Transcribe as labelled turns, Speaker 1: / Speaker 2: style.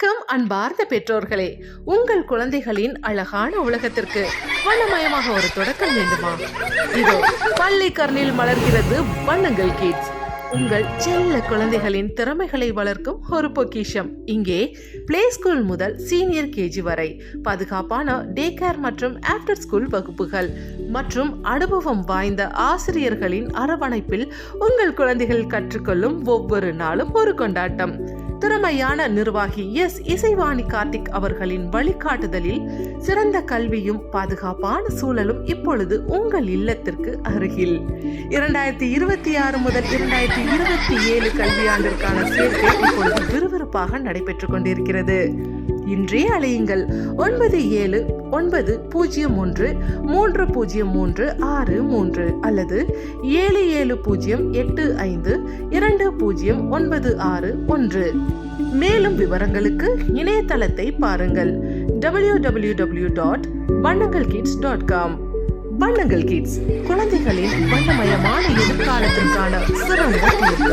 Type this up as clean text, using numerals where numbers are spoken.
Speaker 1: வணக்கம் அன்பார்ந்த பெற்றோர்களே, உங்கள் குழந்தைகளின் அழகான உலகத்திற்கு வண்ணமயமாக ஒரு தொடக்கம் வேண்டுமா? இதோ பள்ளிக்கரணில் மலர்கிறது வண்ணங்கள் கிட்ஸ். உங்கள் செல்ல குழந்தைகளின் திறமைகளை வளர்க்கும் ஒரு பொக்கிஷம். இங்கே பிளே ஸ்கூல் முதல் சீனியர் கேஜி வரை பாதுகாப்பான டே கேர் மற்றும் ஆஃப்டர் ஸ்கூல் வகுப்புகள் மற்றும் அனுபவம் வாய்ந்த ஆசிரியர்களின் அரவணைப்பில் உங்கள் குழந்தைகள் கற்றுக்கொள்ளும் ஒவ்வொரு நாளும் ஒரு கொண்டாட்டம். திறமையான நிர்வாகி இசைவாணி கார்த்திக் அவர்களின் வழிகாட்டுதலில் சிறந்த கல்வியும் பாதுகாப்பான சூழலும் இப்பொழுது உங்கள் இல்லத்திற்கு அருகில். 2026 முதல் 2027 கல்வியாண்டிற்கான சேர்க்கை இப்பொழுது விறுவிறுப்பாக நடைபெற்றுக் கொண்டிருக்கிறது. இன்றே அழையுங்கள் 97013036 அல்லது 7708520961. மேலும் விவரங்களுக்கு இணையதளத்தை பாருங்கள் www.வண்ணங்கள்கிட்ஸ்.com. வண்ணங்கள் கிட்ஸ், குழந்தைகளின் வண்ணமயமான எதிர்காலத்திற்கான சிறந்த தீர்வு.